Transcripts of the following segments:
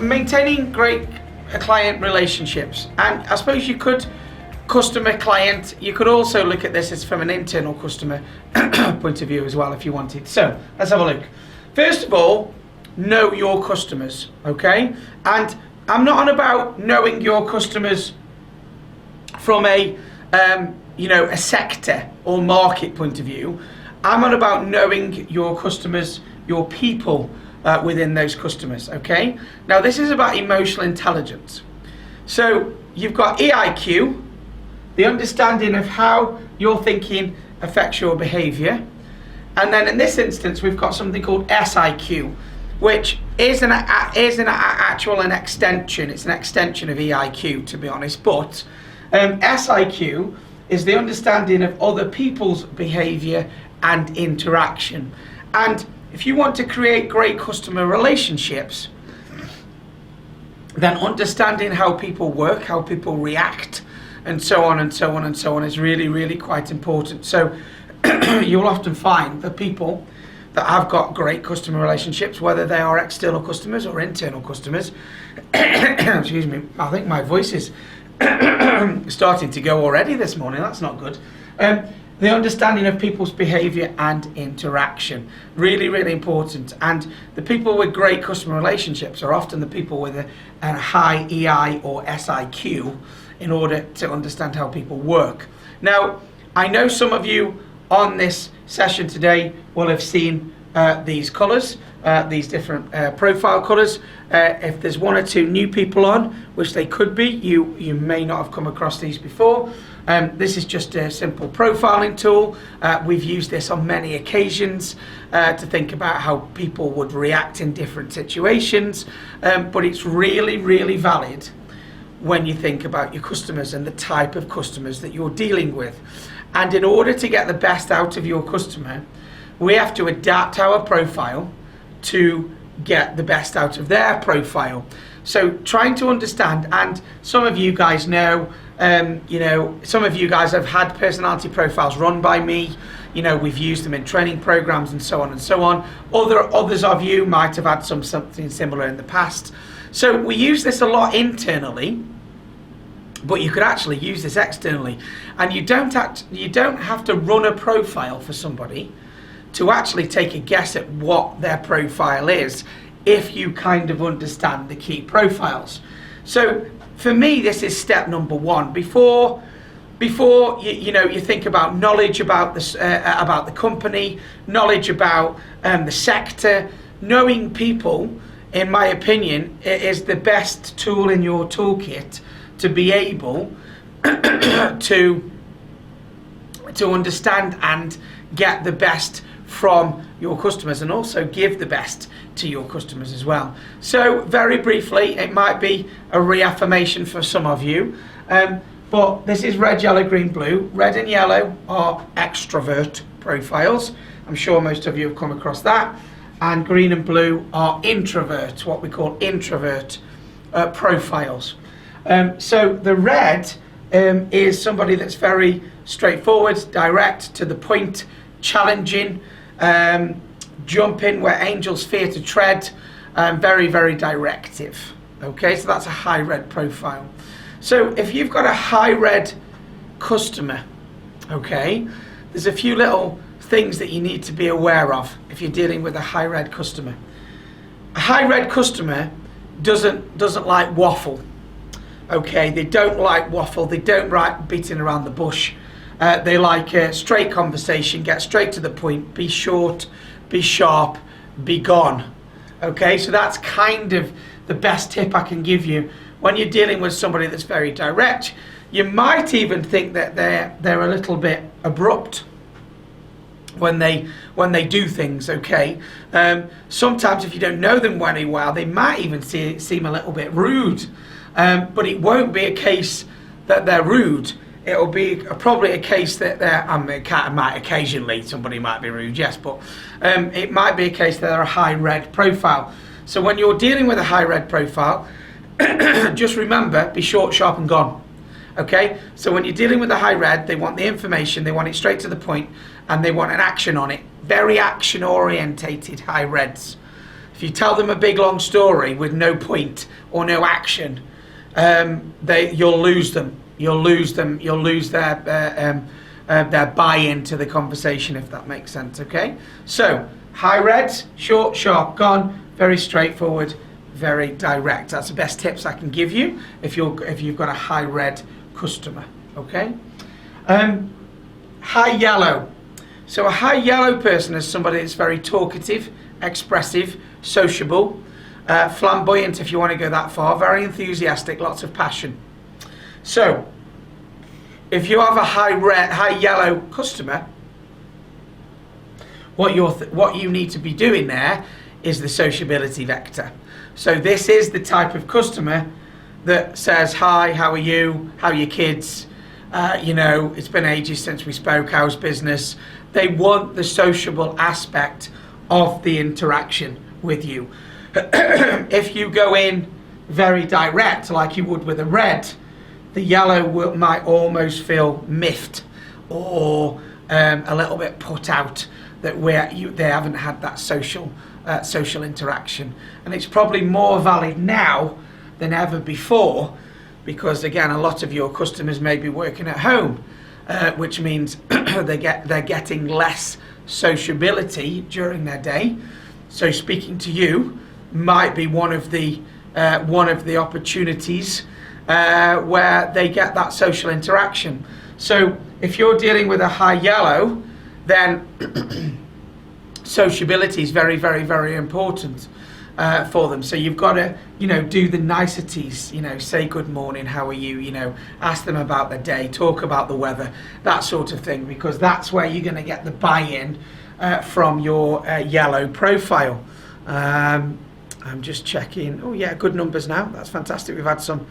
maintaining great client relationships, and I suppose you could customer client, you could also look at this as from an internal customer point of view as well if you wanted. So let's have a look. First of all, know your customers, okay? And I'm not on about knowing your customers from a a sector or market point of view. I'm on about knowing your customers, your people within those customers, okay? Now this is about emotional intelligence. So you've got EIQ, the understanding of how your thinking affects your behavior. And then in this instance, we've got something called SIQ, which is an extension. It's an extension of EIQ, to be honest. But SIQ is the understanding of other people's behavior and interaction. And if you want to create great customer relationships, then understanding how people work, how people react, and so on and so on and so on is really, really quite important. So you'll often find that people that have got great customer relationships, whether they are external customers or internal customers, excuse me, I think my voice is starting to go already this morning. That's not good. The understanding of people's behavior and interaction, really, really important. And the people with great customer relationships are often the people with a high EI or SIQ in order to understand how people work. Now, I know some of you on this session today will have seen these colours, these different profile colours. If there's one or two new people on, which they could be, you may not have come across these before. This is just a simple profiling tool. We've used this on many occasions to think about how people would react in different situations, but it's really, really valid when you think about your customers and the type of customers that you're dealing with. And in order to get the best out of your customer, we have to adapt our profile to get the best out of their profile. So trying to understand, and some of you guys know, some of you guys have had personality profiles run by me. We've used them in training programs and so on and so on. Others of you might have had something similar in the past. So we use this a lot internally, but you could actually use this externally. And you don't have to run a profile for somebody to actually take a guess at what their profile is if you kind of understand the key profiles. So for me, this is step number one. Before you think about knowledge about the company, knowledge about the sector, knowing people, in my opinion, is the best tool in your toolkit to be able to understand and get the best from your customers, and also give the best to your customers as well. So very briefly, it might be a reaffirmation for some of you, but this is red, yellow, green, blue. Red and yellow are extrovert profiles. I'm sure most of you have come across that. And green and blue are introvert, what we call introvert profiles. So the red is somebody that's very straightforward, direct, to the point, challenging, jumping where angels fear to tread, very, very directive. Okay, so that's a high red profile. So if you've got a high red customer, okay, there's a few little things that you need to be aware of if you're dealing with a high red customer. A high red customer doesn't like waffle. Okay, they don't like waffle. They don't like beating around the bush. They like a straight conversation, get straight to the point, be short, be sharp, be gone. Okay, so that's kind of the best tip I can give you. When you're dealing with somebody that's very direct, you might even think that they're a little bit abrupt when they do things, okay? Sometimes if you don't know them very well, they might even seem a little bit rude. But it won't be a case that they're rude. It'll be probably a case that might occasionally somebody might be rude, yes, but it might be a case that they're a high red profile. So when you're dealing with a high red profile, just remember, be short, sharp, and gone. Okay? So when you're dealing with a high red, they want the information, they want it straight to the point, and they want an action on it. Very action orientated high reds. If you tell them a big long story with no point or no action, you'll lose them. You'll lose them. You'll lose their buy-in to the conversation, if that makes sense. Okay. So high red, short, sharp, gone. Very straightforward, very direct. That's the best tips I can give you if you've got a high red customer. Okay. High yellow. So a high yellow person is somebody that's very talkative, expressive, sociable, flamboyant if you want to go that far, very enthusiastic, lots of passion. So if you have a high yellow customer, what you need to be doing there is the sociability vector. So this is the type of customer that says, hi, how are you? How are your kids? It's been ages since we spoke, how's business? They want the sociable aspect of the interaction with you. If you go in very direct, like you would with a red, the yellow might almost feel miffed or a little bit put out that they haven't had that social interaction. And it's probably more valid now than ever before, because again, a lot of your customers may be working at home, which means they're getting less sociability during their day. So speaking to you might be one of the opportunities where they get that social interaction. So if you're dealing with a high yellow, then sociability is very, very, very important for them. So you've got to, do the niceties, say good morning, how are you, ask them about the day, talk about the weather, that sort of thing, because that's where you're going to get the buy-in from your yellow profile. I'm just checking. Oh yeah, good numbers now. That's fantastic. We've had some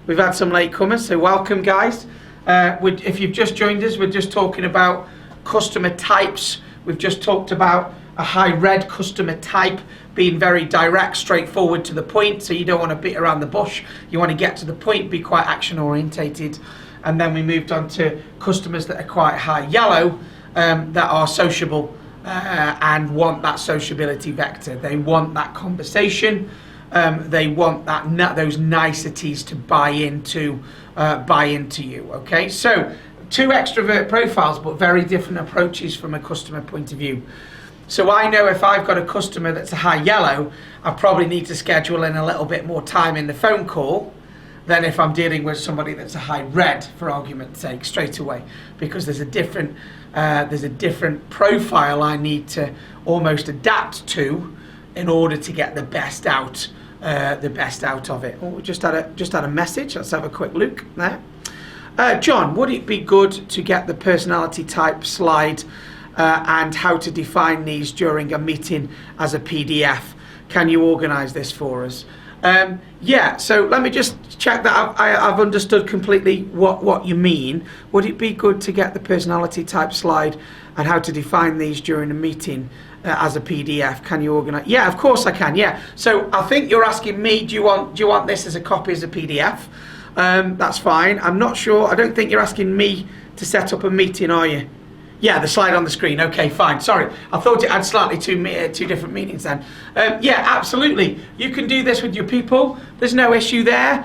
latecomers, so welcome, guys. If you've just joined us, we're just talking about customer types. We've just talked about a high red customer type being very direct, straightforward, to the point. So you don't want to beat around the bush. You want to get to the point, be quite action orientated. And then we moved on to customers that are quite high yellow, that are sociable and want that sociability vector. They want that conversation. They want those niceties to buy into you. Okay, so two extrovert profiles, but very different approaches from a customer point of view. So I know if I've got a customer that's a high yellow, I probably need to schedule in a little bit more time in the phone call than if I'm dealing with somebody that's a high red, for argument's sake, straight away, because there's a different profile I need to almost adapt to in order to get the best out of it. Oh, we just had a message. Let's have a quick look there. John, would it be good to get the personality type slide and how to define these during a meeting as a PDF? Can you organise this for us? Yeah, so let me just check that I've understood completely what you mean. Would it be good to get the personality type slide and how to define these during a meeting as a PDF? Can you organise? Yeah, of course I can. Yeah. So I think you're asking me, do you want this as a copy as a PDF? That's fine. I'm not sure. I don't think you're asking me to set up a meeting, are you? Yeah, the slide on the screen. Okay, fine. Sorry, I thought it had slightly two different meanings then. Yeah, absolutely. You can do this with your people. There's no issue there.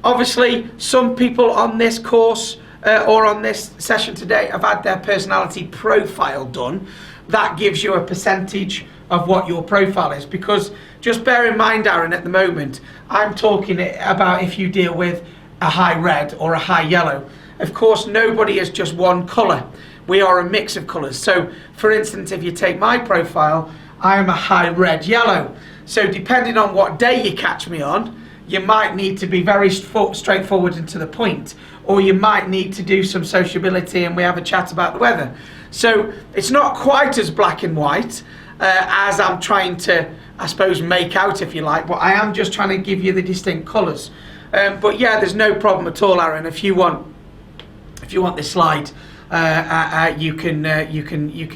Obviously, some people on this course or on this session today have had their personality profile done. That gives you a percentage of what your profile is, because just bear in mind, Aaron, at the moment, I'm talking about if you deal with a high red or a high yellow. Of course, nobody is just one colour. We are a mix of colours. So, for instance, if you take my profile, I am a high red yellow. So depending on what day you catch me on, you might need to be very straightforward and to the point, or you might need to do some sociability and we have a chat about the weather. So it's not quite as black and white as I'm trying to, I suppose, make out, if you like, but I am just trying to give you the distinct colours. But yeah, there's no problem at all, Aaron. If you want this slide, you can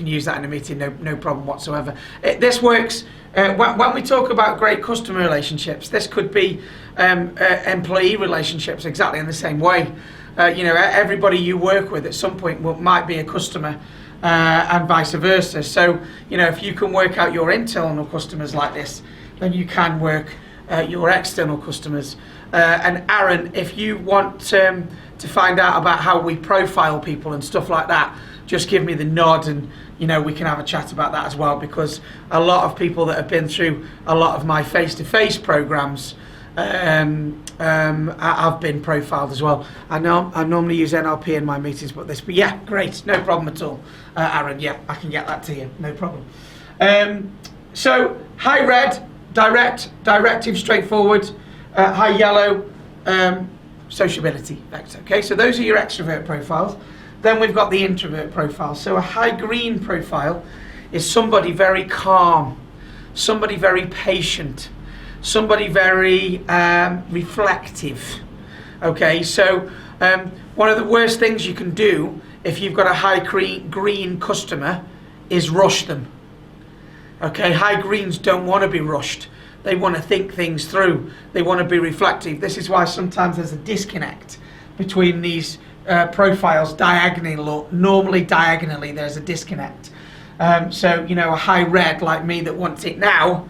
use that in a meeting. No problem whatsoever. This works when we talk about great customer relationships. This could be employee relationships exactly in the same way. Everybody you work with at some point might be a customer and vice versa. So, you know, if you can work out your internal customers like this, then you can work your external customers. And Aaron, if you want to find out about how we profile people and stuff like that, just give me the nod, and you know, we can have a chat about that as well, because a lot of people that have been through a lot of my face-to-face programs have been profiled as well. I normally use NLP in my meetings, but yeah, great, no problem at all. Aaron, yeah, I can get that to you, no problem. So high red, direct, directive, straightforward. High yellow, sociability vector. Okay, so those are your extrovert profiles. Then we've got the introvert profile. So a high green profile is somebody very calm, somebody very patient, somebody very reflective. Okay, so one of the worst things you can do if you've got a high green customer is rush them. Okay, high greens don't want to be rushed. They want to think things through. They want to be reflective. This is why sometimes there's a disconnect between these profiles diagonally. Normally diagonally there's a disconnect. So, you know, a high red like me that wants it now,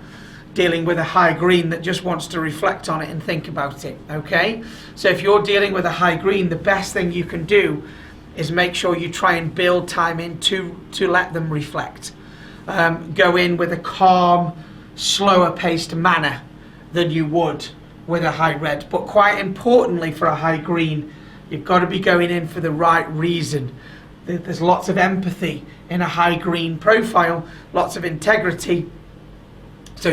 dealing with a high green that just wants to reflect on it and think about it. Okay? So if you're dealing with a high green, the best thing you can do is make sure you try and build time in to let them reflect. Go in with a calm, slower paced manner than you would with a high red. But quite importantly for a high green, you've got to be going in for the right reason. There's lots of empathy in a high green profile, lots of integrity. So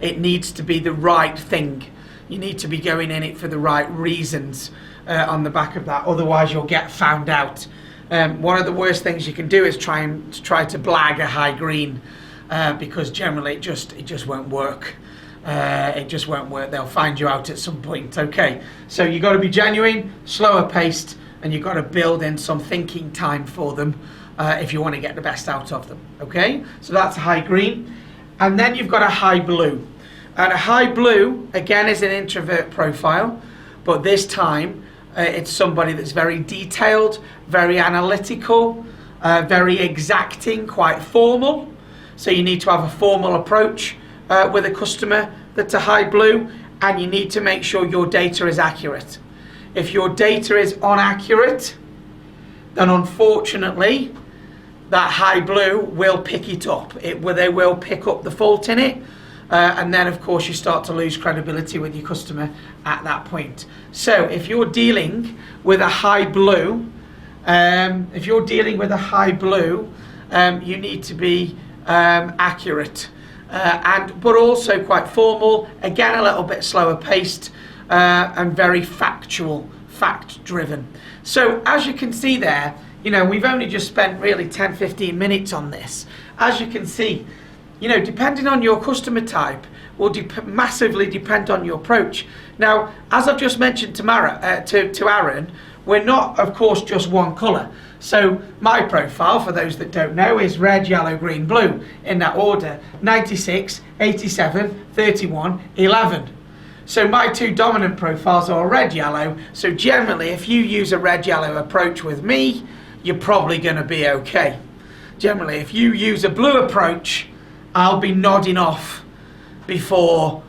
it needs to be the right thing. You need to be going in it for the right reasons on the back of that. Otherwise you'll get found out. One of the worst things you can do is try to blag a high green, because generally it just won't work. It just won't work. They'll find you out at some point. Okay, so you've got to be genuine, slower paced, and you've got to build in some thinking time for them if you want to get the best out of them. Okay, so that's a high green. And then you've got a high blue. And a high blue, again, is an introvert profile, but this time it's somebody that's very detailed, very analytical, very exacting, quite formal. So you need to have a formal approach with a customer that's a high blue, and you need to make sure your data is accurate. If your data is inaccurate, then unfortunately that high blue will pick it up. They will pick up the fault in it, and then of course you start to lose credibility with your customer at that point. So if you're dealing with a high blue, you need to be accurate, but also quite formal, again a little bit slower paced, and very factual, fact driven. So as you can see there, you know, we've only just spent really 10-15 minutes on this. As you can see, you know, depending on your customer type will massively depend on your approach. Now, as I've just mentioned to Aaron, we're not, of course, just one colour. So my profile, for those that don't know, is red, yellow, green, blue, in that order: 96, 87, 31, 11. So my two dominant profiles are red, yellow. So generally, if you use a red, yellow approach with me, you're probably going to be okay. Generally, if you use a blue approach, I'll be nodding off before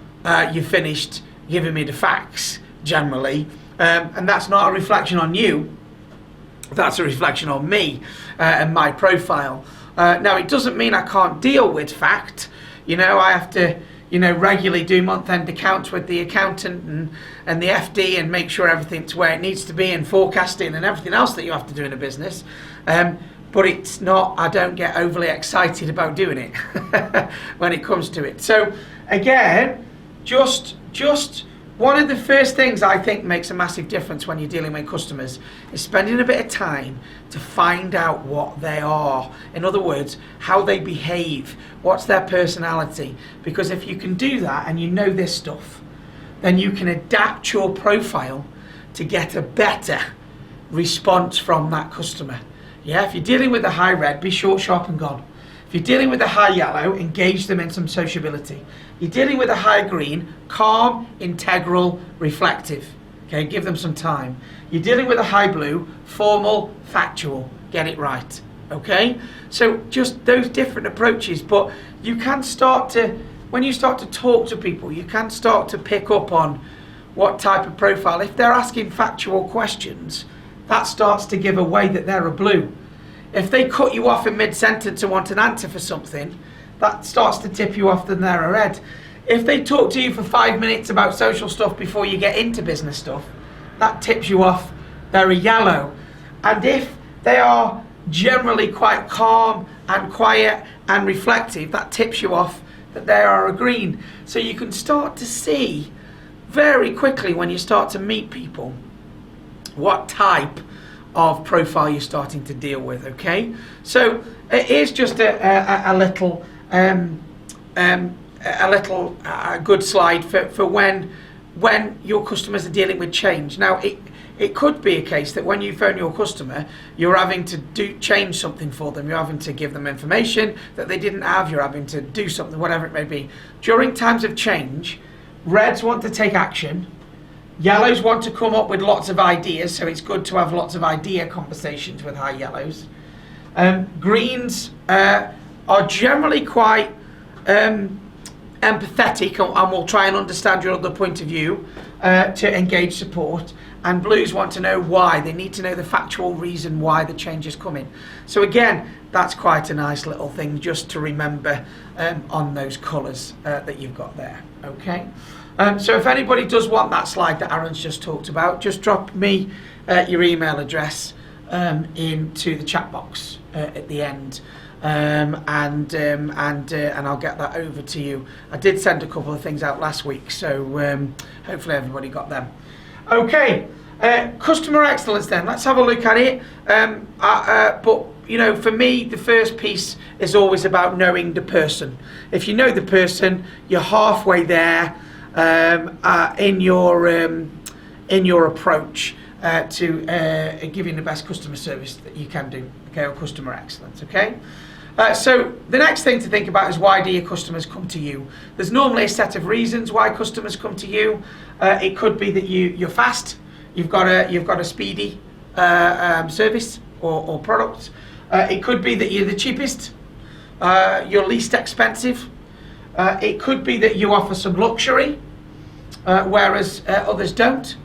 you've finished giving me the facts, generally. And that's not a reflection on you. That's a reflection on me and my profile. Now, it doesn't mean I can't deal with fact. You know, I have to, you know, regularly do month-end accounts with the accountant and the FD and make sure everything's where it needs to be, and forecasting and everything else that you have to do in a business. But it's not, I don't get overly excited about doing it when it comes to it. So again, just one of the first things I think makes a massive difference when you're dealing with customers is spending a bit of time to find out what they are. In other words, how they behave, what's their personality. Because if you can do that and you know this stuff, then you can adapt your profile to get a better response from that customer. Yeah, if you're dealing with a high red, be short, sharp and gone. If you're dealing with a high yellow, engage them in some sociability. You're dealing with a high green, calm, integral, reflective. Okay, give them some time. You're dealing with a high blue, formal, factual. Get it right. Okay, so just those different approaches, but you can start to, when you start to talk to people, you can start to pick up on what type of profile. If they're asking factual questions, that starts to give away that they're a blue. If they cut you off in mid-sentence and want an answer for something, that starts to tip you off that they're a red. If they talk to you for 5 minutes about social stuff before you get into business stuff, that tips you off they're a yellow. And if they are generally quite calm and quiet and reflective, that tips you off that they are a green. So you can start to see very quickly when you start to meet people what type of profile you're starting to deal with. Okay, so it is just a little good slide for when your customers are dealing with change. Now it could be a case that when you phone your customer, you're having to change something for them. You're having to give them information that they didn't have. You're having to do something, whatever it may be. During times of change, reds want to take action. Yellows want to come up with lots of ideas, so it's good to have lots of idea conversations with high yellows. Greens are generally quite empathetic and will try and understand your other point of view to engage support. And blues want to know why. They need to know the factual reason why the change is coming. So again, that's quite a nice little thing just to remember on those colours that you've got there. Okay. So if anybody does want that slide that Aaron's just talked about, just drop me your email address into the chat box at the end, and I'll get that over to you. I did send a couple of things out last week, so hopefully everybody got them. Okay, customer excellence then. Let's have a look at it. But you know, for me, the first piece is always about knowing the person. If you know the person, you're halfway there in your approach to giving the best customer service that you can do. Okay, or customer excellence. Okay. So the next thing to think about is, why do your customers come to you? There's normally a set of reasons why customers come to you. It could be that you're fast, you've got a speedy service or product. It could be that you're the cheapest, you're least expensive. It could be that you offer some luxury, whereas others don't.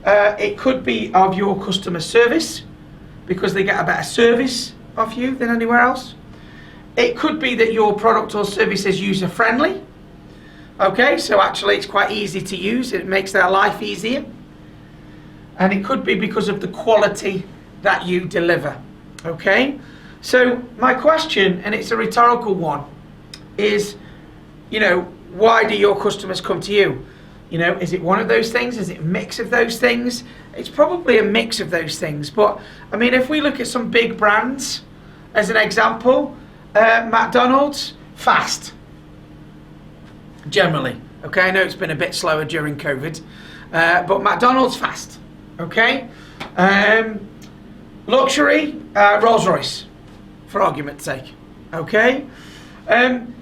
It could be of your customer service, because they get a better service of you than anywhere else. It could be that your product or service is user friendly. Okay, so actually it's quite easy to use, it makes their life easier. And it could be because of the quality that you deliver. Okay, so my question, and it's a rhetorical one, is, you know, why do your customers come to you? You know, is it one of those things? Is it a mix of those things? It's probably a mix of those things. But I mean, if we look at some big brands as an example, McDonald's, fast, generally. Okay, I know it's been a bit slower during COVID, but McDonald's, fast. Okay, luxury, Rolls-Royce, for argument's sake. Okay,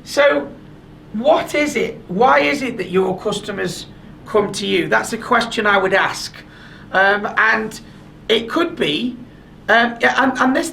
so what is it? Why is it that your customers come to you? That's a question I would ask, and it could be. And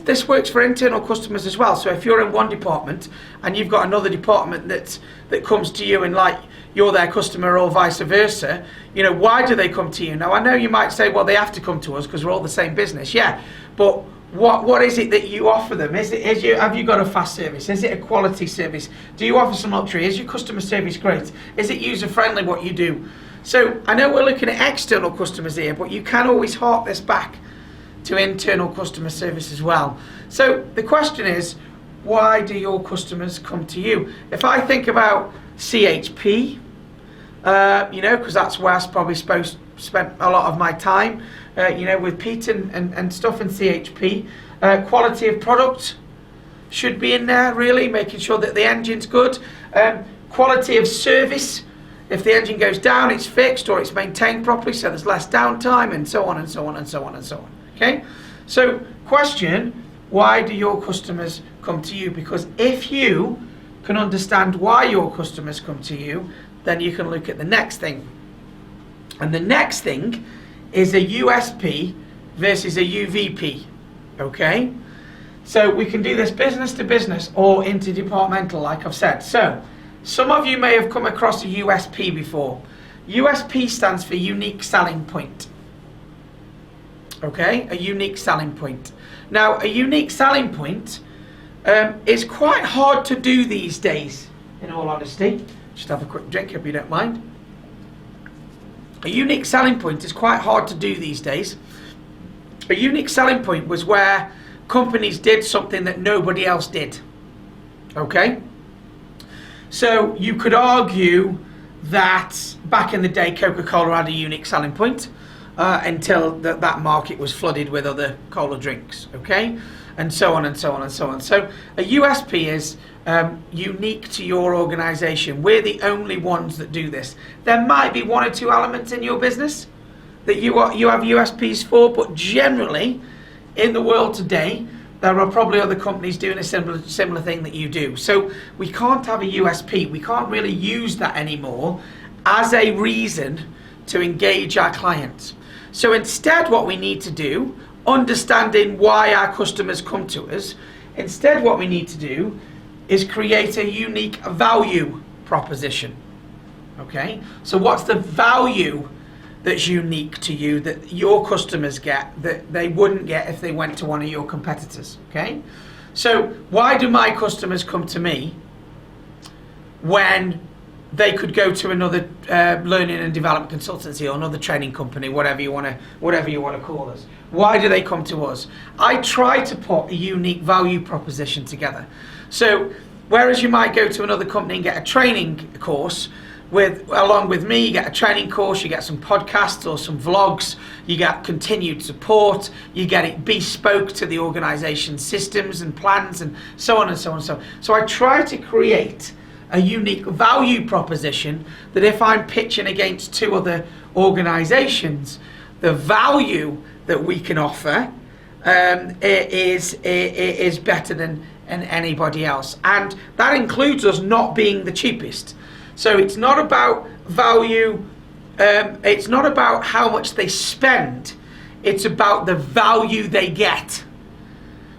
this works for internal customers as well. So if you're in one department and you've got another department that comes to you and like you're their customer, or vice versa, you know, why do they come to you? Now I know you might say, well, they have to come to us because we're all the same business. Yeah, but what is it that you offer them? Have you got a fast service? Is it a quality service? Do you offer some luxury? Is your customer service great? Is it user friendly what you do? So I know we're looking at external customers here, but you can always hark this back to internal customer service as well. So the question is, why do your customers come to you? If I think about CHP, you know, because that's where I probably spent a lot of my time, you know, with Pete and stuff in CHP. Quality of product should be in there, really, making sure that the engine's good. Quality of service, if the engine goes down, it's fixed or it's maintained properly, so there's less downtime, and so on and so on and so on and so on. Okay, so question, why do your customers come to you? Because if you can understand why your customers come to you, then you can look at the next thing. And the next thing is a USP versus a UVP. Okay, So we can do this business to business or interdepartmental, like I've said. So some of you may have come across a USP before. USP stands for unique selling point. Okay, a unique selling point. Now, a unique selling point is quite hard to do these days, in all honesty. Just have a quick drink if you don't mind. A unique selling point is quite hard to do these days. A unique selling point was where companies did something that nobody else did. Okay? So you could argue that back in the day Coca-Cola had a unique selling point until that market was flooded with other cola drinks. Okay? And so on and so on and so on. So a USP is unique to your organization. We're the only ones that do this. There might be one or two elements in your business that you have USPs for, but generally in the world today there are probably other companies doing a similar thing that you do. So we can't have a USP. We can't really use that anymore as a reason to engage our clients. So instead what we need to do, understanding why our customers come to us, instead what we need to do is create a unique value proposition. Okay? So what's the value that's unique to you that your customers get that they wouldn't get if they went to one of your competitors? Okay? So why do my customers come to me when they could go to another learning and development consultancy or another training company, whatever you want to call us? Why do they come to us? I try to put a unique value proposition together. So whereas you might go to another company and get a training course, along with me, you get a training course, you get some podcasts or some vlogs, you get continued support, you get it bespoke to the organization's systems and plans and so on and so on and so on. So I try to create a unique value proposition that if I'm pitching against two other organizations, the value that we can offer is better than anybody else. And that includes us not being the cheapest. So it's not about value, it's not about how much they spend, it's about the value they get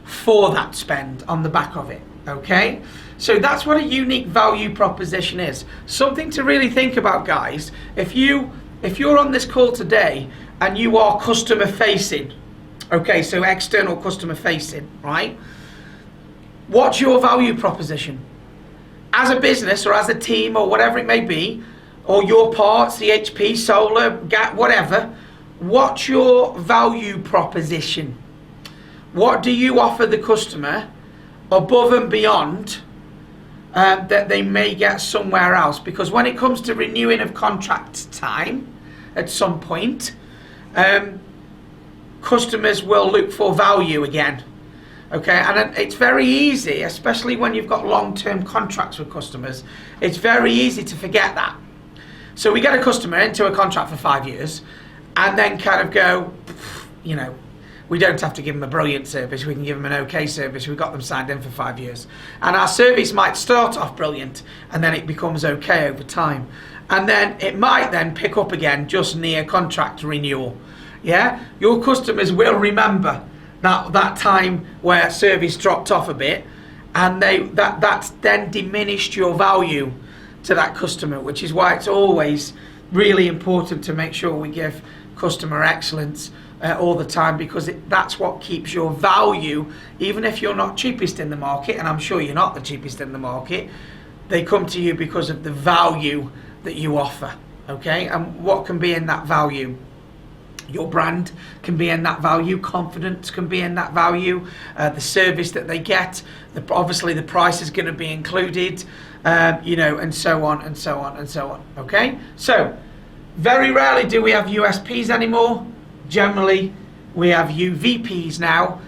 for that spend on the back of it. Okay? So that's what a unique value proposition is. Something to really think about, guys. If you're on this call today and you are customer facing, okay, so external customer facing, right? What's your value proposition? As a business or as a team or whatever it may be, or your part, CHP, solar, GAP, whatever, what's your value proposition? What do you offer the customer above and beyond that they may get somewhere else? Because when it comes to renewing of contract time at some point, customers will look for value again. Okay, and it's very easy, especially when you've got long-term contracts with customers, it's very easy to forget that. So we get a customer into a contract for 5 years and then kind of go, you know, we don't have to give them a brilliant service, we can give them an okay service, we've got them signed in for 5 years. And our service might start off brilliant and then it becomes okay over time. And then it might then pick up again just near contract renewal. Yeah, your customers will remember that time where service dropped off a bit, and that's then diminished your value to that customer, which is why it's always really important to make sure we give customer excellence all the time, because that's what keeps your value. Even if you're not cheapest in the market, and I'm sure you're not the cheapest in the market, they come to you because of the value that you offer. Okay, and what can be in that value? Your brand can be in that value, confidence can be in that value, the service that they get, obviously the price is going to be included, you know, and so on and so on and so on. Okay, so very rarely do we have USPs anymore. Generally we have UVPs now,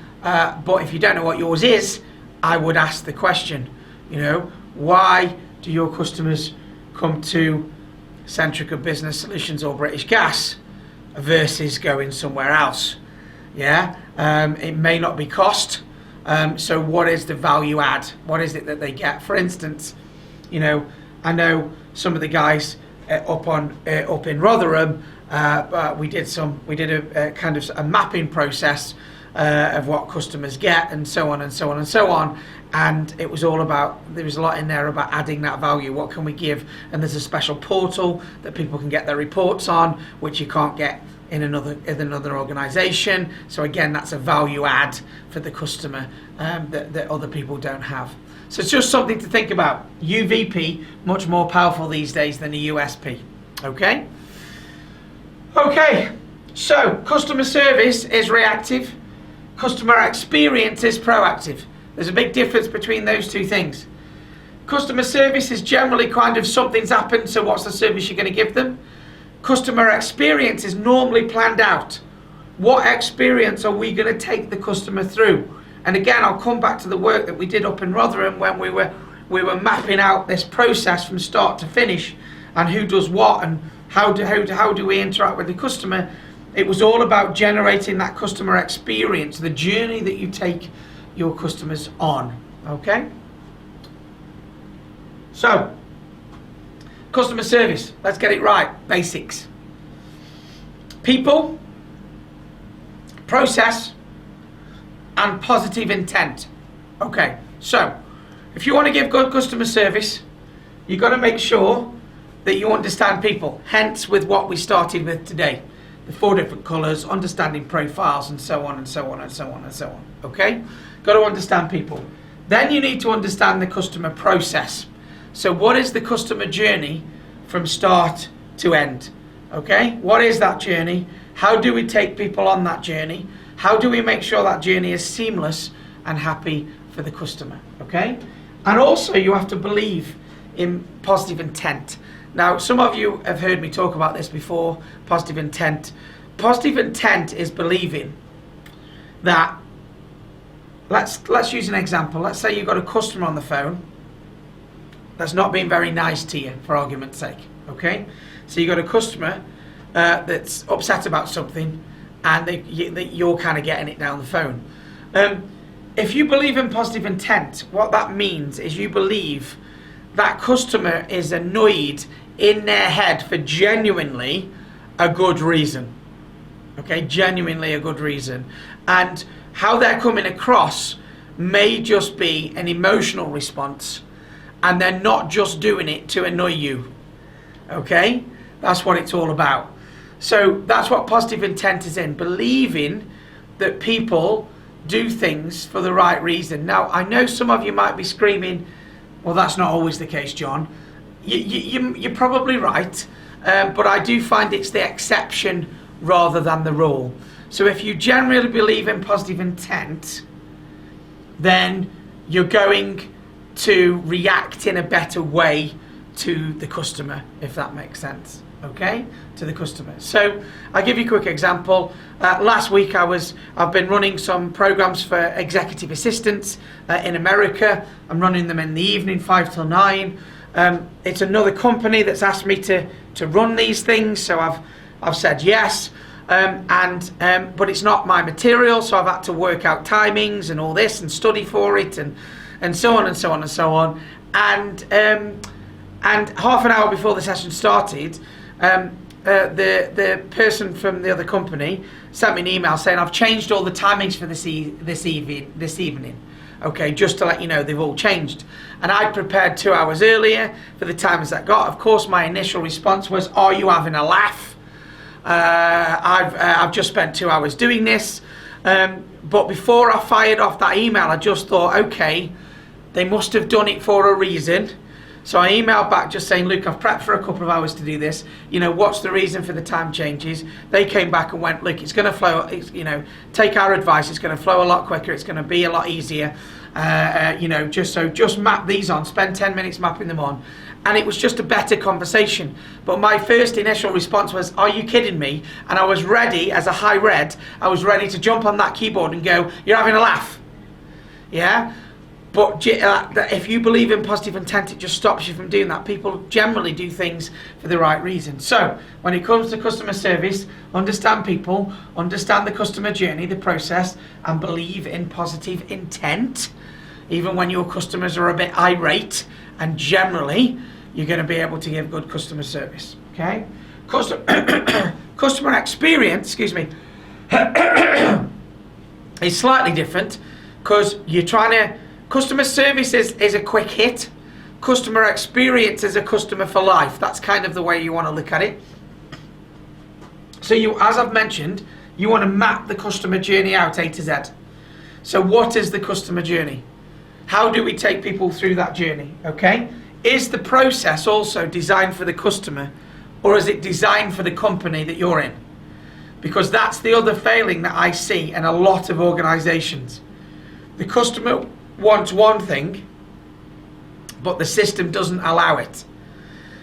but if you don't know what yours is, I would ask the question, you know, why do your customers come to Centrica Business Solutions or British Gas versus going somewhere else? Yeah, it may not be cost. So what is the value add? What is it that they get? For instance, you know, I know some of the guys up in Rotherham. We did a kind of a mapping process of what customers get, and so on and so on and so on. And it was all about, there was a lot in there about adding that value. What can we give? And there's a special portal that people can get their reports on, which you can't get in another organisation. So again, that's a value add for the customer that other people don't have. So it's just something to think about. UVP, much more powerful these days than a USP. Okay? Okay, so customer service is reactive. Customer experience is proactive. There's a big difference between those two things. Customer service is generally kind of something's happened, so what's the service you're going to give them? Customer experience is normally planned out. What experience are we going to take the customer through? And again, I'll come back to the work that we did up in Rotherham when we were mapping out this process from start to finish, and who does what and how do we interact with the customer. It was all about generating that customer experience, the journey that you take your customers on. Okay? So, customer service, let's get it right. Basics. People, process, and positive intent. Okay, so if you want to give good customer service, you've got to make sure that you understand people. Hence with what we started with today. The 4 different colours, understanding profiles, and so on and so on and so on and so on. Okay? Got to understand people. Then you need to understand the customer process. So what is the customer journey from start to end? Okay? What is that journey? How do we take people on that journey? How do we make sure that journey is seamless and happy for the customer? Okay? And also you have to believe in positive intent. Now, some of you have heard me talk about this before, positive intent. Positive intent is believing that, let's use an example. Let's say you've got a customer on the phone that's not being very nice to you, for argument's sake, okay? So you've got a customer that's upset about something, and you're kind of getting it down the phone. If you believe in positive intent, what that means is you believe that customer is annoyed in their head for genuinely a good reason. Okay, genuinely a good reason. And how they're coming across may just be an emotional response, and they're not just doing it to annoy you. Okay, that's what it's all about. So that's what positive intent is in, believing that people do things for the right reason. Now, I know some of you might be screaming, well, that's not always the case, John. You're probably right, but I do find it's the exception rather than the rule. So if you generally believe in positive intent, then you're going to react in a better way to the customer, if that makes sense. Okay, to the customer. So I'll give you a quick example. Last week I've been running some programs for executive assistants in America. I'm running them in the evening, 5 till 9. It's another company that's asked me to run these things, so I've said yes. But it's not my material, so I've had to work out timings and all this and study for it and so on and so on and so on. And half an hour before the session started, the person from the other company sent me an email saying, I've changed all the timings for this evening. Okay, just to let you know, they've all changed. And I'd prepared 2 hours earlier for the times that got. Of course, my initial response was, are you having a laugh? I've just spent 2 hours doing this. But before I fired off that email, I just thought, okay, they must have done it for a reason. So I emailed back just saying, look, I've prepped for a couple of hours to do this. You know, what's the reason for the time changes? They came back and went, look, it's going to flow, take our advice. It's going to flow a lot quicker. It's going to be a lot easier. Just map these on, spend 10 minutes mapping them on. And it was just a better conversation. But my first initial response was, are you kidding me? And I was ready, as a high red, I was ready to jump on that keyboard and go, you're having a laugh. Yeah? But if you believe in positive intent, it just stops you from doing that. People generally do things for the right reason. So when it comes to customer service, understand people, understand the customer journey, the process, and believe in positive intent, even when your customers are a bit irate, and generally you're going to be able to give good customer service. Okay? Customer experience, is slightly different because you're trying to, customer service is a quick hit. Customer experience is a customer for life. That's kind of the way you want to look at it. So you, as I've mentioned, you want to map the customer journey out A to Z. So what is the customer journey? How do we take people through that journey? Okay? Is the process also designed for the customer, or is it designed for the company that you're in? Because that's the other failing that I see in a lot of organizations. The customer wants one thing, but the system doesn't allow it.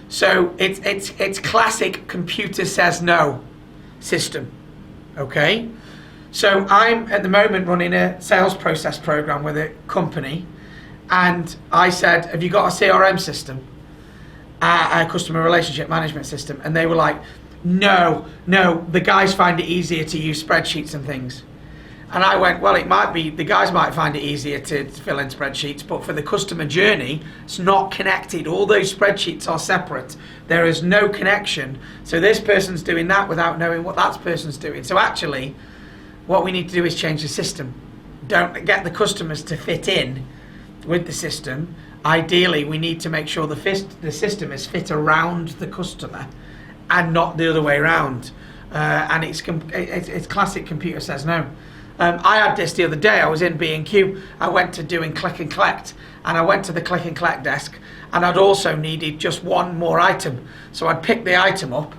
So it's classic computer says no system. Okay? So I'm at the moment running a sales process program with a company, and I said, have you got a CRM system? A customer relationship management system? And they were like, no, the guys find it easier to use spreadsheets and things. And I went, well, it might be, the guys might find it easier to fill in spreadsheets, but for the customer journey, it's not connected. All those spreadsheets are separate. There is no connection. So this person's doing that without knowing what that person's doing. So actually, what we need to do is change the system. Don't get the customers to fit in with the system. Ideally, we need to make sure the system is fit around the customer and not the other way around. And it's classic computer says no. I had this the other day. I was in B&Q. I went to doing click and collect, and I went to the click and collect desk, and I'd also needed just one more item. So I'd picked the item up,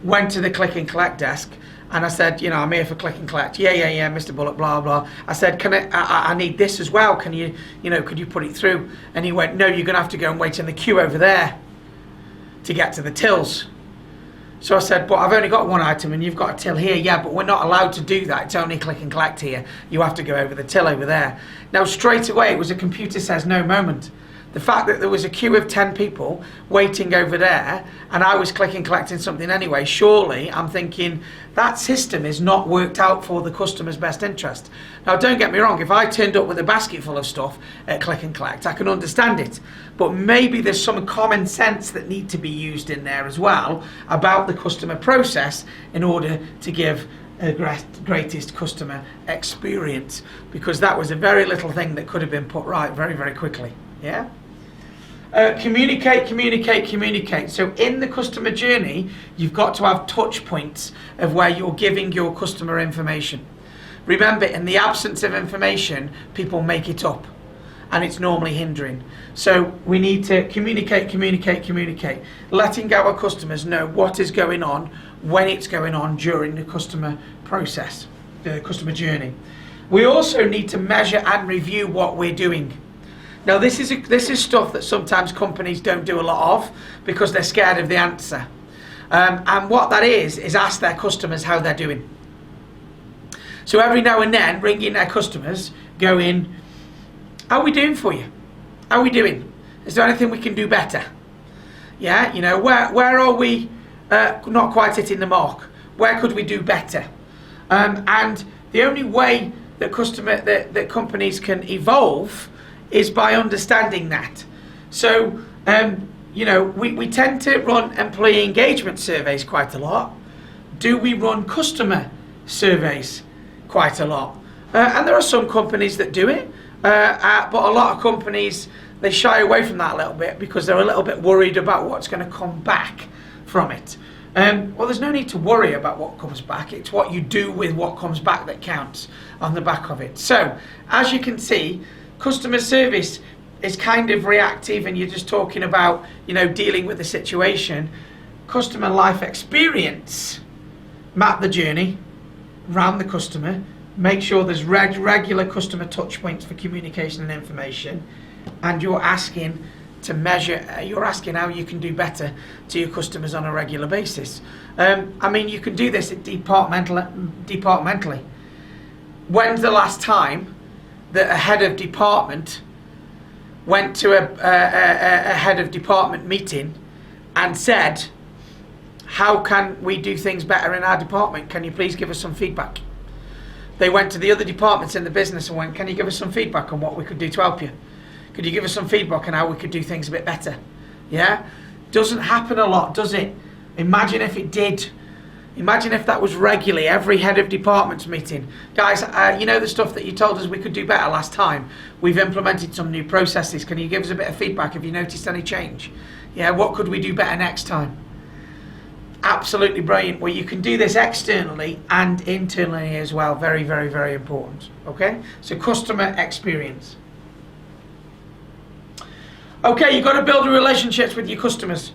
went to the click and collect desk, and I said, you know, I'm here for click and collect. Yeah, Mr. Bullock, blah, blah. I said, I need this as well. Can you, could you put it through? And he went, no, you're going to have to go and wait in the queue over there to get to the tills. So I said, but I've only got one item and you've got a till here. Yeah, but we're not allowed to do that. It's only click and collect here. You have to go over the till over there. Now, straight away, it was a computer says no moment. The fact that there was a queue of 10 people waiting over there and I was clicking collecting something anyway, surely I'm thinking that system is not worked out for the customer's best interest. Now, don't get me wrong, if I turned up with a basket full of stuff at click and collect, I can understand it. But maybe there's some common sense that need to be used in there as well about the customer process in order to give a greatest customer experience, because that was a very little thing that could have been put right very, very quickly. Yeah? Communicate. So in the customer journey, you've got to have touch points of where you're giving your customer information. Remember, in the absence of information, people make it up, and it's normally hindering. So we need to communicate, letting our customers know what is going on, when it's going on during the customer process, the customer journey. We also need to measure and review what we're doing. Now, this is stuff that sometimes companies don't do a lot of because they're scared of the answer. And what that is ask their customers how they're doing. So every now and then, ringing their customers, going, how are we doing for you? How are we doing? Is there anything we can do better? Yeah, where are we not quite hitting the mark? Where could we do better? And the only way that companies can evolve is by understanding that. So, we tend to run employee engagement surveys quite a lot. Do we run customer surveys quite a lot? And there are some companies that do it, but a lot of companies, they shy away from that a little bit because they're a little bit worried about what's going to come back from it. Well, there's no need to worry about what comes back. It's what you do with what comes back that counts on the back of it. So, as you can see, customer service is kind of reactive, and you're just talking about, dealing with the situation. Customer life experience, map the journey around the customer, make sure there's regular customer touch points for communication and information, and you're asking to measure, you're asking how you can do better to your customers on a regular basis. You can do this departmentally. When's the last time that a head of department went to a head of department meeting and said, how can we do things better in our department? Can you please give us some feedback? They went to the other departments in the business and went, can you give us some feedback on what we could do to help you? Could you give us some feedback on how we could do things a bit better? Yeah? Doesn't happen a lot, does it? Imagine if it did. Imagine if that was regularly, every head of department's meeting. Guys, you know the stuff that you told us we could do better last time? We've implemented some new processes. Can you give us a bit of feedback if you noticed any change? Yeah, what could we do better next time? Absolutely brilliant. Well, you can do this externally and internally as well. Very, very, very important. Okay? So customer experience. Okay, you've got to build relationships with your customers.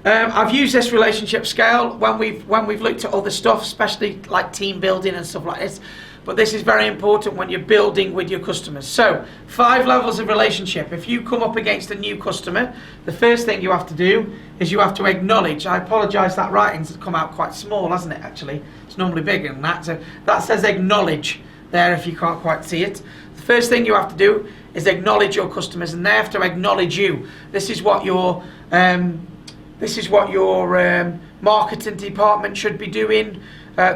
I've used this relationship scale when we've looked at other stuff, especially like team building and stuff like this. But this is very important when you're building with your customers. So 5 levels of relationship. If you come up against a new customer, the first thing you have to do is you have to acknowledge. I apologise, that writing's come out quite small, hasn't it, actually? It's normally bigger than that. So that says acknowledge there if you can't quite see it. The first thing you have to do is acknowledge your customers, and they have to acknowledge you. This is what your marketing department should be doing.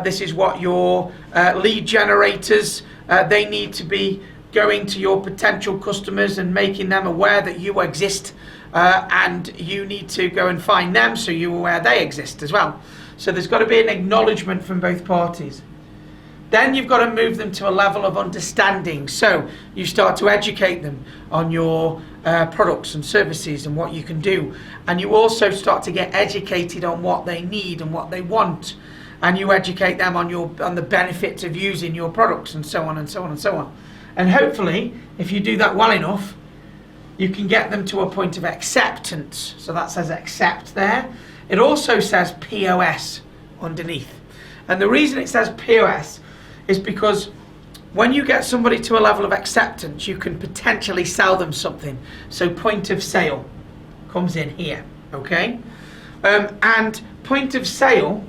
This is what your lead generators, they need to be going to your potential customers and making them aware that you exist, and you need to go and find them so you're aware they exist as well. So there's got to be an acknowledgement from both parties. Then you've got to move them to a level of understanding. So you start to educate them on your products and services and what you can do. And you also start to get educated on what they need and what they want. And you educate them on the benefits of using your products and so on and so on and so on. And hopefully, if you do that well enough, you can get them to a point of acceptance. So that says accept there. It also says POS underneath. And the reason it says POS is because when you get somebody to a level of acceptance, you can potentially sell them something. So point of sale comes in here, okay? And point of sale,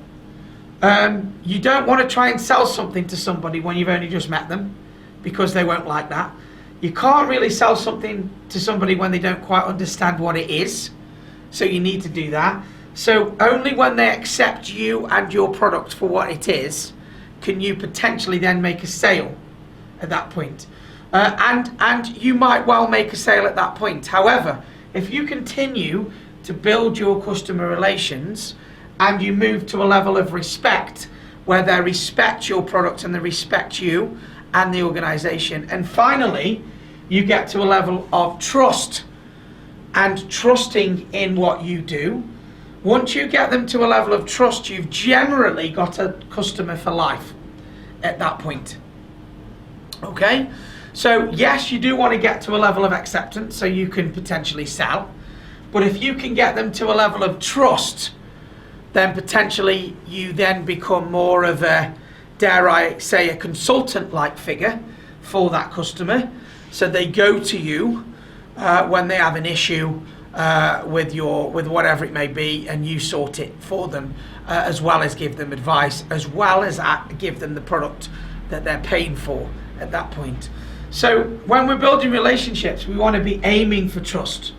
you don't want to try and sell something to somebody when you've only just met them, because they won't like that. You can't really sell something to somebody when they don't quite understand what it is, so you need to do that. So only when they accept you and your product for what it is, can you potentially then make a sale at that point. And you might well make a sale at that point. However, if you continue to build your customer relations and you move to a level of respect where they respect your product and they respect you and the organization, and finally you get to a level of trust and trusting in what you do. Once you get them to a level of trust, you've generally got a customer for life at that point. Okay? So yes, you do want to get to a level of acceptance so you can potentially sell. But if you can get them to a level of trust, then potentially you then become more of a, dare I say, a consultant-like figure for that customer. So they go to you when they have an issue with whatever it may be, and you sort it for them, as well as give them advice, as well as give them the product that they're paying for at that point. So when we're building relationships, we want to be aiming for trust,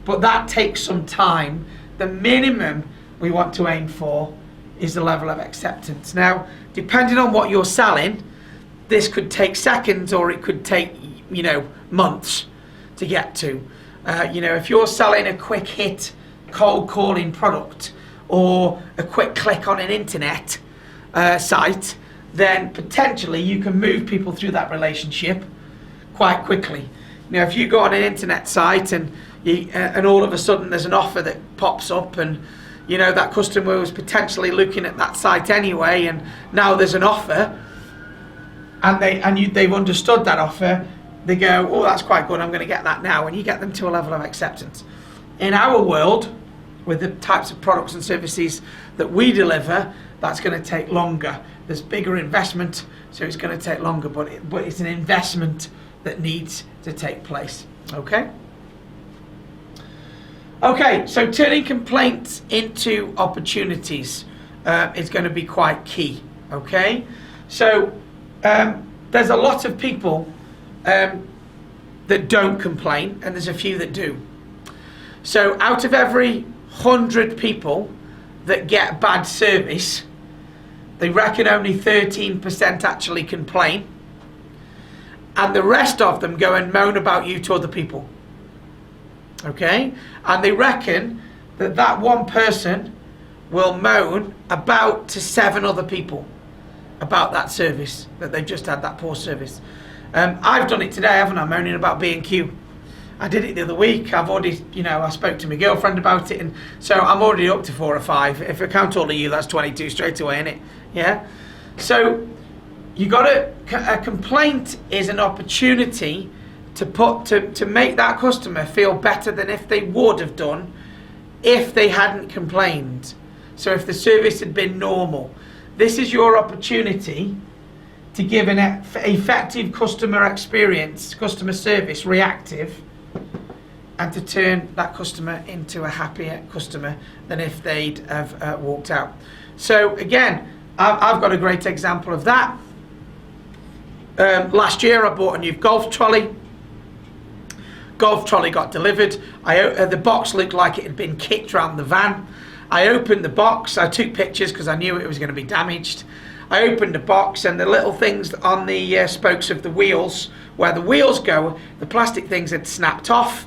but that takes some time. The minimum we want to aim for is the level of acceptance. Now, depending on what you're selling, this could take seconds or it could take, months to get to. If you're selling a quick hit cold calling product or a quick click on an internet site, then potentially you can move people through that relationship quite quickly. If you go on an internet site and all of a sudden there's an offer that pops up, and that customer was potentially looking at that site anyway, and now there's an offer, and they've understood that offer, they go, oh, that's quite good, I'm going to get that now, and you get them to a level of acceptance. In our world, with the types of products and services that we deliver, that's going to take longer. There's bigger investment, so it's going to take longer, but it's an investment that needs to take place. Okay? Okay, so turning complaints into opportunities is going to be quite key. Okay? So there's a lot of people that don't complain, and there's a few that do. So out of every 100 people that get bad service, they reckon only 13% actually complain, and the rest of them go and moan about you to other people. Okay? And they reckon that one person will moan about to 7 other people about that service, that they've just had that poor service. I've done it today, haven't I, moaning about B&Q. I did it the other week. I've already, I spoke to my girlfriend about it, and so I'm already up to 4 or 5. If I count all of you, that's 22 straight away, innit? Yeah? So, a complaint is an opportunity to make that customer feel better than if they would have done if they hadn't complained. So if the service had been normal. This is your opportunity to give an effective customer experience, customer service, reactive, and to turn that customer into a happier customer than if they'd have walked out. So again, I've got a great example of that. Last year I bought a new golf trolley. Golf trolley got delivered. The box looked like it had been kicked around the van. I opened the box. I took pictures because I knew it was going to be damaged. I opened the box, and the little things on the spokes of the wheels, where the wheels go, the plastic things had snapped off.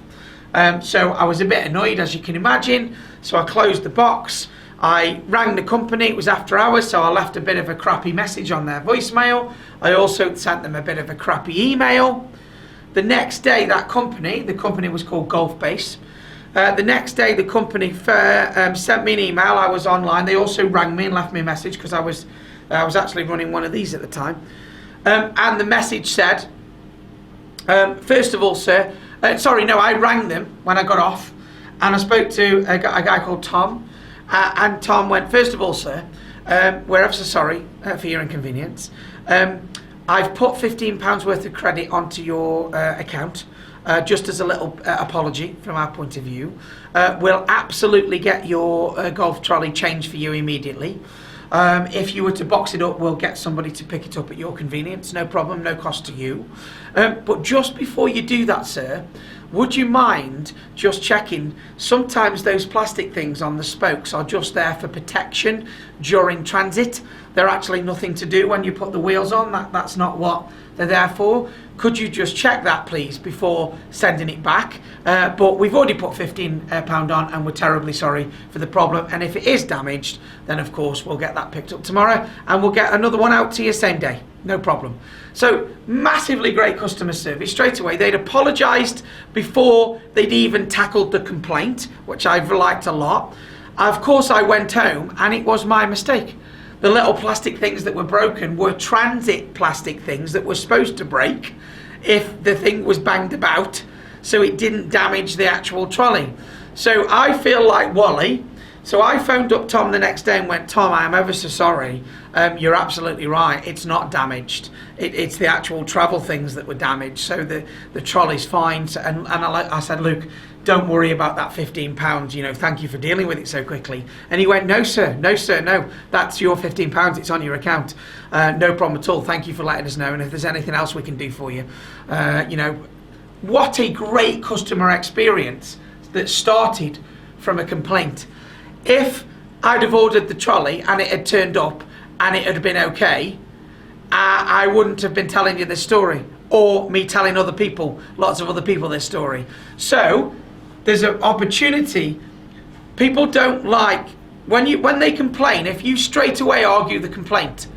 So I was a bit annoyed, as you can imagine. So I closed the box. I rang the company. It was after hours, so I left a bit of a crappy message on their voicemail. I also sent them a bit of a crappy email. The next day, the company was called Golf Base. The next day, the company sent me an email. I was online. They also rang me and left me a message because I was actually running one of these at the time. And the message said, first of all, sir, I rang them when I got off, and I spoke to a guy called Tom, and Tom went, first of all, sir, we're ever so sorry for your inconvenience. I've put £15 worth of credit onto your account, just as a little apology from our point of view. We'll absolutely get your golf trolley changed for you immediately. If you were to box it up, we'll get somebody to pick it up at your convenience. No problem, no cost to you. But just before you do that, sir, would you mind just checking? Sometimes those plastic things on the spokes are just there for protection during transit. They're actually nothing to do when you put the wheels on. That's not what they're there for. Could you just check that, please, before sending it back? But we've already put £15 on, and we're terribly sorry for the problem. And if it is damaged, then of course we'll get that picked up tomorrow, and we'll get another one out to you same day. No problem. So massively great customer service straight away. They'd apologised before they'd even tackled the complaint, which I've liked a lot. Of course, I went home, and it was my mistake. The little plastic things that were broken were transit plastic things that were supposed to break if the thing was banged about, so it didn't damage the actual trolley. So I feel like Wally. So I phoned up Tom the next day and went, Tom, I am ever so sorry. You're absolutely right. It's not damaged. It's the actual travel things that were damaged. So the trolley's fine. So, and I said, Luke, don't worry about that £15. Thank you for dealing with it so quickly. And he went, no, sir, no. That's your £15. It's on your account. No problem at all. Thank you for letting us know. And if there's anything else we can do for you, what a great customer experience that started from a complaint. If I'd have ordered the trolley and it had turned up and it had been okay, I wouldn't have been telling you this story, or me telling lots of other people this story. So there's an opportunity. People don't like when they complain. If you straight away argue the complaint,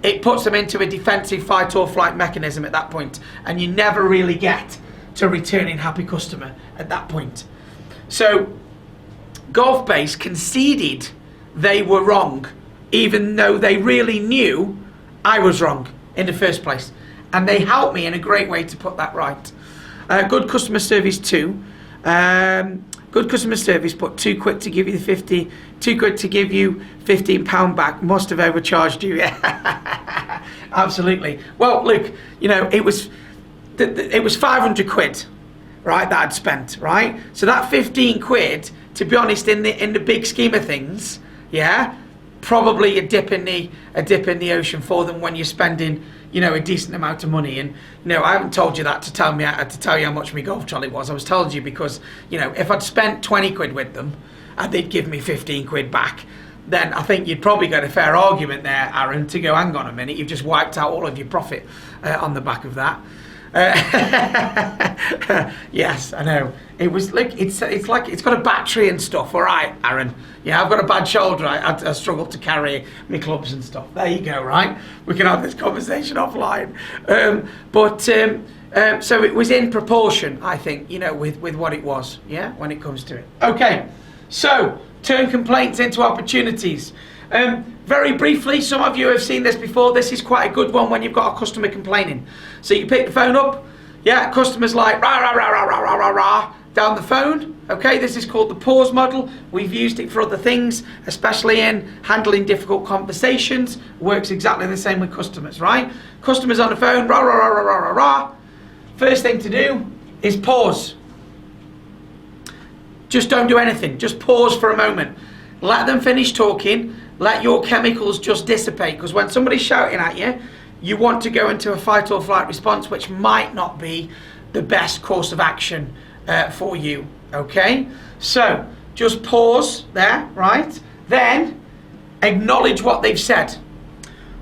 it puts them into a defensive fight or flight mechanism at that point, and you never really get to returning happy customer at that point. So Golf Base conceded they were wrong, even though they really knew I was wrong in the first place. And they helped me in a great way to put that right. Good customer service too. Good customer service, but too quick to give you too quick to give you £15 back. Must have overcharged you. Absolutely. Well, look, it was 500 quid, right, that I'd spent, right? So that 15 quid, to be honest, in the big scheme of things, probably a dip in the ocean for them when you're spending, a decent amount of money. And I haven't told you that to tell you how much my golf trolley was. I was telling you because if I'd spent 20 quid with them and they'd give me 15 quid back, then I think you'd probably get a fair argument there, Aaron, to go, hang on a minute, you've just wiped out all of your profit on the back of that. Yes, I know. It was like it's like it's got a battery and stuff. All right, Aaron. Yeah, I've got a bad shoulder. I struggle to carry my clubs and stuff. There you go. Right, we can have this conversation offline. So it was in proportion, I think, with what it was. Yeah, when it comes to it. Okay, so turn complaints into opportunities. Very briefly, some of you have seen this before. This is quite a good one when you've got a customer complaining. So you pick the phone up, yeah, customer's like rah rah rah rah rah rah rah rah down the phone. Okay, this is called the pause model. We've used it for other things, especially in handling difficult conversations. Works exactly the same with customers, right? Customers on the phone, rah rah rah rah rah rah rah. First thing to do is pause. Just don't do anything. Just pause for a moment. Let them finish talking. Let your chemicals just dissipate, because when somebody's shouting at you, you want to go into a fight or flight response, which might not be the best course of action for you. Okay? So just pause there, right? Then acknowledge what they've said.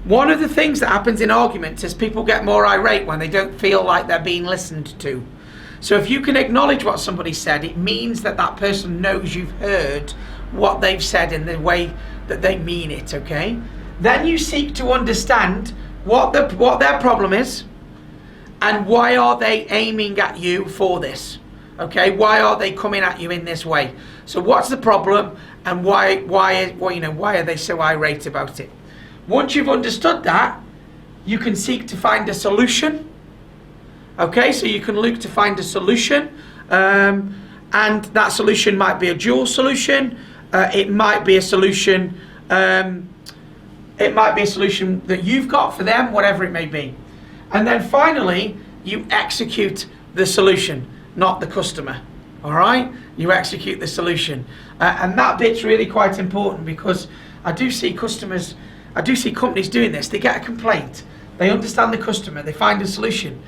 One of the things that happens in arguments is people get more irate when they don't feel like they're being listened to. So if you can acknowledge what somebody said, it means that that person knows you've heard what they've said in the way that they mean it, okay? Then you seek to understand what their problem is and why are they aiming at you for this, okay? Why are they coming at you in this way? So what's the problem and why are they so irate about it? Once you've understood that, you can seek to find a solution. Okay, so you can look to find a solution, and that solution might be a dual solution. It might be a solution. It might be a solution that you've got for them, whatever it may be. And then finally, you execute the solution, not the customer. All right, you execute the solution, and that bit's really quite important, because I do see companies doing this. They get a complaint, they understand the customer, they find a solution,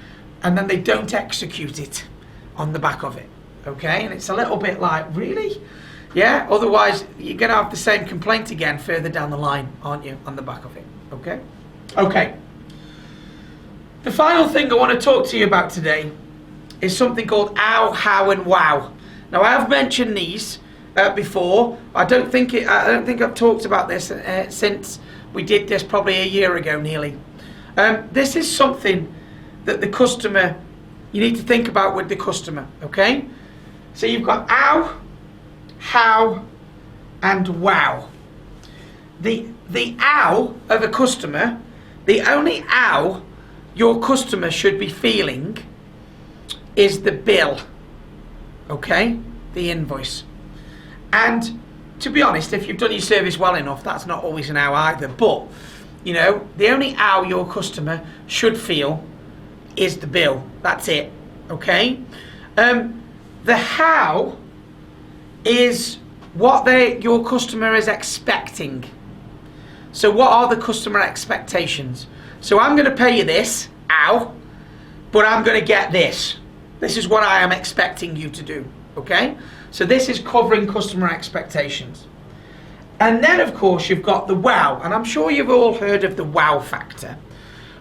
and then they don't execute it on the back of it, okay? And it's a little bit like, really? Yeah, otherwise you're going to have the same complaint again further down the line, aren't you, on the back of it, okay? Okay. The final thing I want to talk to you about today is something called ow, how, and wow. Now, I have mentioned these before. I don't think I've talked about this since we did this probably a year ago nearly. This is something that the customer, you need to think about with the customer, okay? So you've got ow, how, and wow. The ow of a customer, the only ow your customer should be feeling is the bill, okay? The invoice. And to be honest, if you've done your service well enough, that's not always an ow either. But, the only ow your customer should feel is the bill. That's it, okay? The how is what your customer is expecting. So what are the customer expectations? So I'm going to pay you this, ow, but I'm going to get this. This is what I am expecting you to do, okay? So this is covering customer expectations. And then, of course, you've got the wow. And I'm sure you've all heard of the wow factor.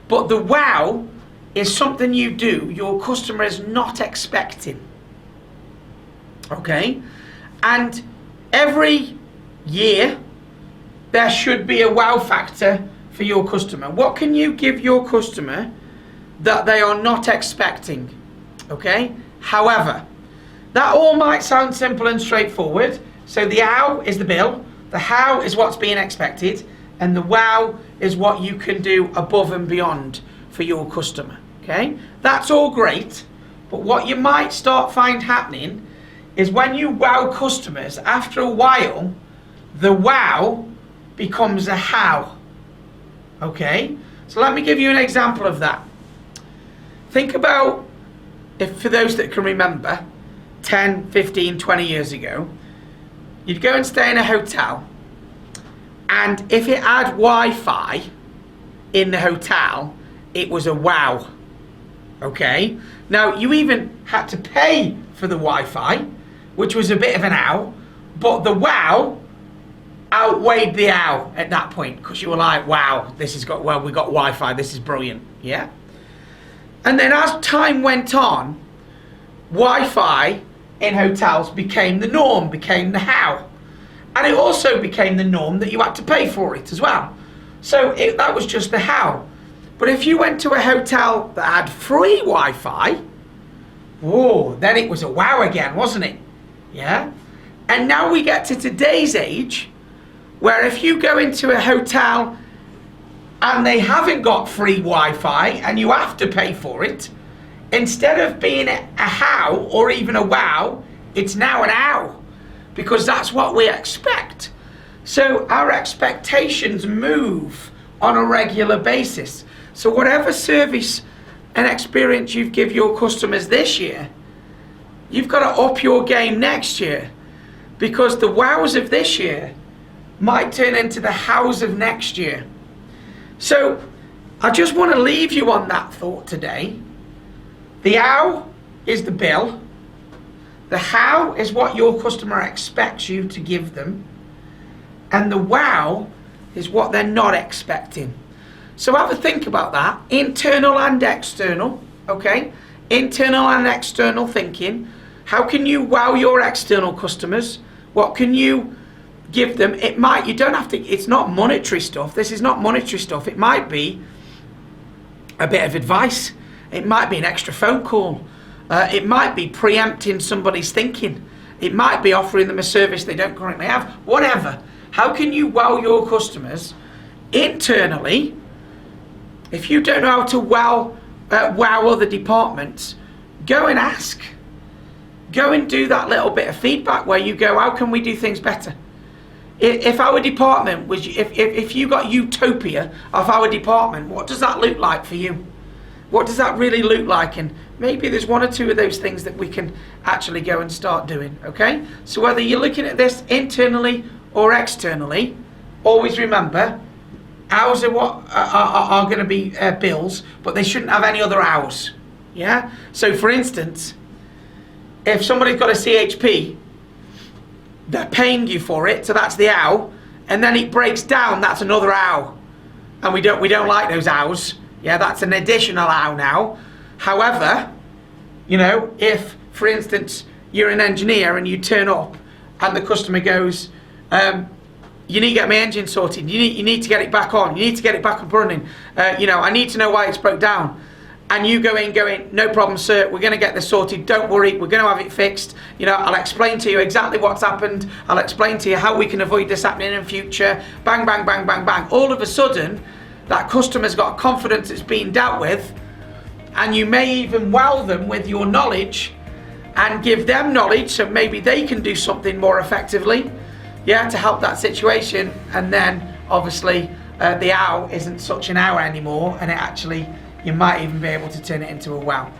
But the wow is something you do your customer is not expecting. Okay? And every year, there should be a wow factor for your customer. What can you give your customer that they are not expecting? Okay? However, that all might sound simple and straightforward. So the ow is the bill, the how is what's being expected, and the wow is what you can do above and beyond for your customer. Okay? That's all great, but what you might find happening is when you wow customers, after a while, the wow becomes a how. Okay? So let me give you an example of that. Think about, if for those that can remember, 10, 15, 20 years ago, you'd go and stay in a hotel, and if it had Wi-Fi in the hotel, it was a wow. Okay? Now, you even had to pay for the Wi-Fi, which was a bit of an ow, but the wow outweighed the ow at that point, because you were like, wow, we got Wi-Fi, this is brilliant. Yeah? And then as time went on, Wi-Fi in hotels became the norm, became the how. And it also became the norm that you had to pay for it as well. So that was just the how. But if you went to a hotel that had free Wi-Fi, whoa, then it was a wow again, wasn't it? Yeah? And now we get to today's age, where if you go into a hotel and they haven't got free Wi-Fi and you have to pay for it, instead of being a how or even a wow, it's now an ow, because that's what we expect. So our expectations move on a regular basis. So whatever service and experience you give your customers this year, you've got to up your game next year, because the wows of this year might turn into the hows of next year. So I just want to leave you on that thought today. The how is the bill. The how is what your customer expects you to give them. And the wow is what they're not expecting. So have a think about that, internal and external, okay? Internal and external thinking. How can you wow your external customers? What can you give them? You don't have to, it's not monetary stuff. This is not monetary stuff. It might be a bit of advice. It might be an extra phone call. It might be preempting somebody's thinking. It might be offering them a service they don't currently have. Whatever. How can you wow your customers internally? If you don't know how to wow other departments, go and ask. Go and do that little bit of feedback where you go, how can we do things better? If our department was, if you got utopia of our department, what does that look like for you? What does that really look like? And maybe there's one or two of those things that we can actually go and start doing, okay? So whether you're looking at this internally or externally, always remember, hours are what are going to be bills, but they shouldn't have any other hours, yeah? So for instance, if somebody's got a CHP, they're paying you for it, so that's the hour, and then it breaks down, that's another hour. And we don't like those hours. Yeah, that's an additional hour now. However, you know, if, for instance, you're an engineer and you turn up and the customer goes, you need to get my engine sorted, you need to get it back on, you need to get it back up running, you know, I need to know why it's broke down. And you go in going, no problem sir, we're going to get this sorted, don't worry, we're going to have it fixed, you know, I'll explain to you exactly what's happened, I'll explain to you how we can avoid this happening in future, bang, bang, bang, bang, bang. All of a sudden, that customer's got confidence it's being dealt with, and you may even wow them with your knowledge and give them knowledge so maybe they can do something more effectively, yeah, to help that situation. And then obviously the hour isn't such an hour anymore, and it actually, you might even be able to turn it into a wow.